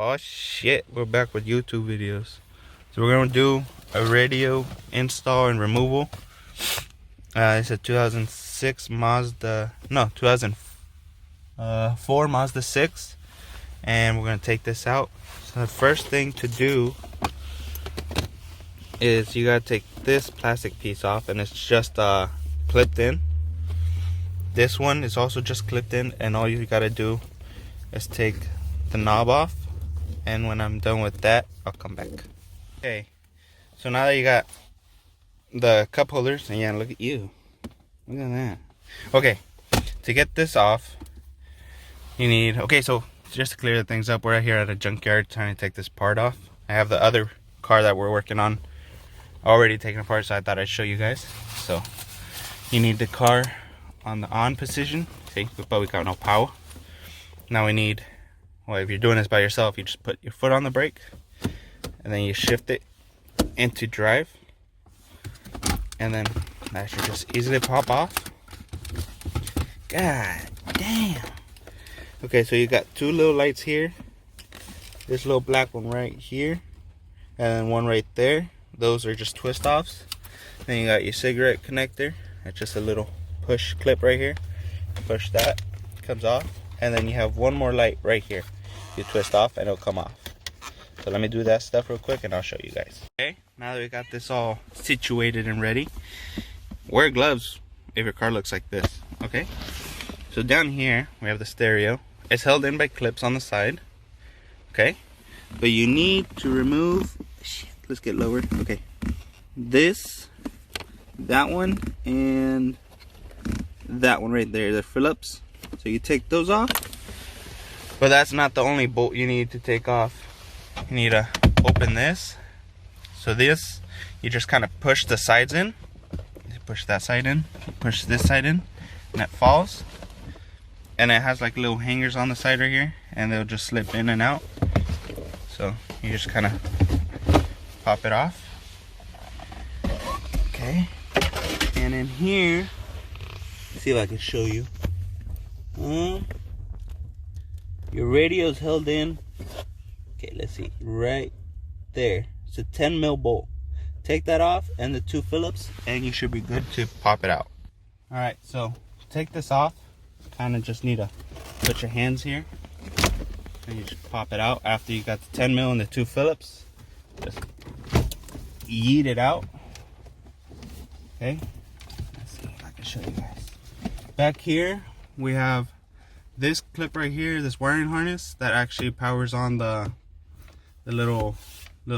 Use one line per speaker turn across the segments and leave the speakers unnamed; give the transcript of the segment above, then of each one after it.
Oh shit, we're back with YouTube videos. So we're gonna do a radio install and removal. It's a 2006 Mazda, no, 2004 Mazda 6, and we're gonna take this out. So the first thing to do is you gotta take this plastic piece off, and it's just clipped in. This one is also just clipped in, and all you gotta do is take the knob off, and when I'm done with that, I'll come back. Okay, so now that you got the cup holders, and yeah, look at you, look at that. Okay, to get this off, you need, okay, so just to clear things up, we're here at a junkyard trying to take this part off. I have the other car that we're working on already taken apart, so I thought I'd show you guys. So you need the car on the on position, see, but we got no power. Now we need, well, if you're doing this by yourself, you just put your foot on the brake and then you shift it into drive, and then that should just easily pop off. God damn. Okay, so you got two little lights here, this little black one right here, and then one right there. Those are just twist offs. Then you got your cigarette connector. It's just a little push clip right here. Push that, comes off. And then you have one more light right here. You twist off and it'll come off. So let me do that stuff real quick and I'll show you guys. Okay, now that we got this all situated and ready, wear gloves if your car looks like this. Okay, so down here we have the stereo. It's held in by clips on the side. Okay, but you need to remove, shit, let's get lower. Okay, this, that one, and that one right there, the Phillips. So you take those off, but that's not the only bolt you need to take off. You need to open this. So this, you just kind of push the sides in. You push that side in, you push this side in, and it falls. And it has like little hangers on the side right here, and they'll just slip in and out. So you just kind of pop it off. Okay, and in here, let's see if I can show you. Your radio's held in. Okay, let's see, right there. It's a 10 mil bolt. Take that off and the two Phillips, and you should be good to pop it out. All right, so take this off. Kind of just need to put your hands here, and you just pop it out after you got the 10 mil and the two Phillips. Just yeet it out. Okay, let's see if I can show you guys. Back here we have this clip right here, this wiring harness that actually powers on the little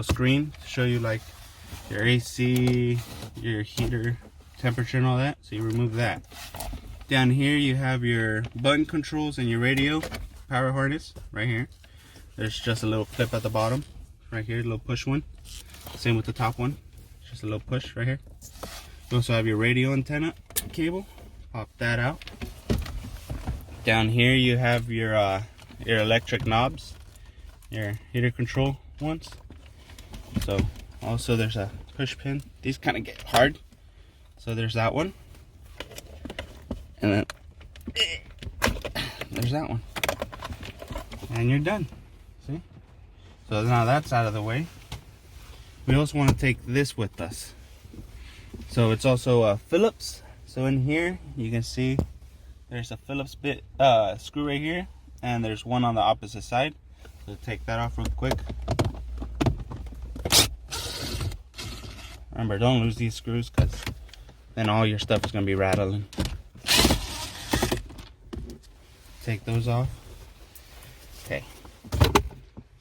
screen to show you like your AC, your heater temperature and all that. So you remove that. Down here you have your button controls and your radio power harness right here. There's just a little clip at the bottom right here, a little push one. Same with the top one, just a little push right here. You also have your radio antenna cable. Pop that out. Down here you have your electric knobs, your heater control ones. So also there's a push pin. These kind of get hard, so there's that one, and then there's that one, and you're done. See? So now that's out of the way. We also want to take this with us. So it's also a Phillips. So in here you can see there's a Phillips bit screw right here, and there's one on the opposite side. So take that off real quick. Remember, don't lose these screws, because then all your stuff is going to be rattling. Take those off. Okay.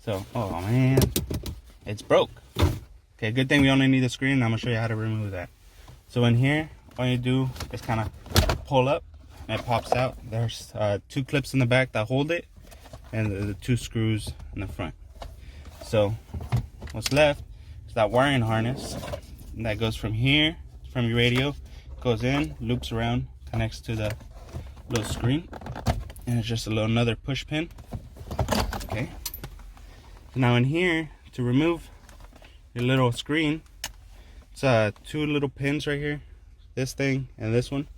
So, oh man, it's broke. Okay, good thing we only need the screen. I'm going to show you how to remove that. So in here, all you do is kind of pull up, and it pops out. There's two clips in the back that hold it, and the two screws in the front. So what's left is that wiring harness that goes from here, from your radio, goes in, loops around, connects to the little screen, and it's just a little another push pin. Okay, now in here, to remove your little screen, it's two little pins right here, this thing and this one.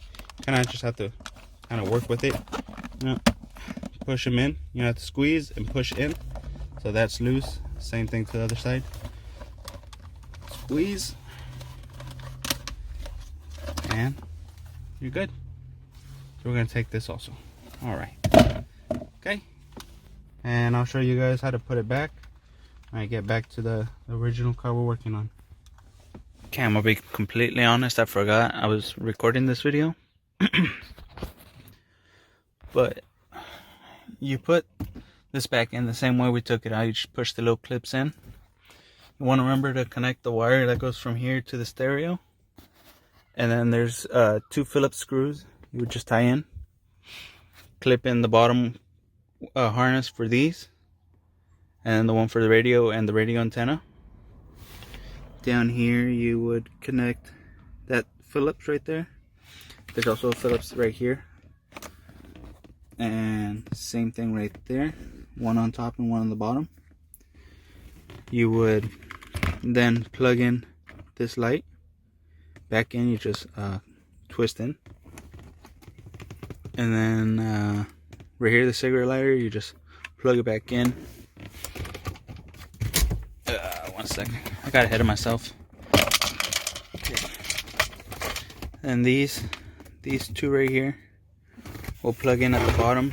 Kind of just have to kind of work with it, you know, push them in. You have to squeeze and push in. So that's loose. Same thing to the other side. Squeeze. And you're good. So we're gonna take this also. All right. Okay. And I'll show you guys how to put it back when I get back to the original car we're working on. Okay, I'm gonna be completely honest, I forgot I was recording this video. But you put this back in the same way we took it out. You just push the little clips in. You want to remember to connect the wire that goes from here to the stereo. And then there's 2 Phillips screws you would just tie in. Clip in the bottom harness for these. And then the one for the radio and the radio antenna. Down here you would connect that Phillips right there. There's also a Phillips right here. And same thing right there. One on top and one on the bottom. You would then plug in this light. Back in, you just twist in. And then right here, the cigarette lighter, you just plug it back in. One second, I got ahead of myself. Okay. And these 2 right here will plug in at the bottom,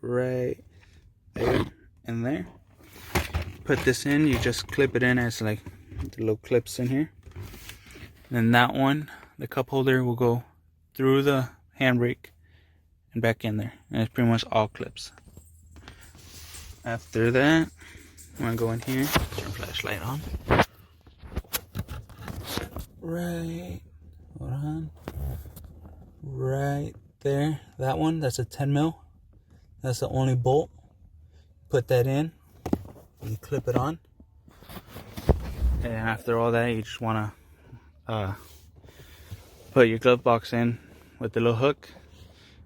right there and there. Put this in, you just clip it in as like the little clips in here. Then that one, the cup holder, will go through the handbrake and back in there. And it's pretty much all clips. After that, I'm gonna go in here, turn flashlight on. Right, hold on. Right there, that one, that's a 10 mil. That's the only bolt. Put that in, you clip it on. And after all that, you just wanna put your glove box in with the little hook,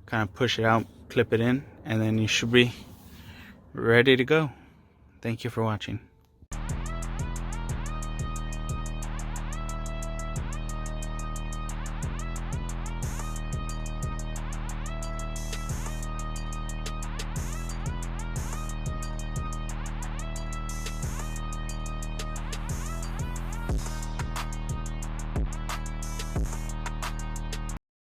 kind of push it out, clip it in, and then you should be ready to go. Thank you for watching.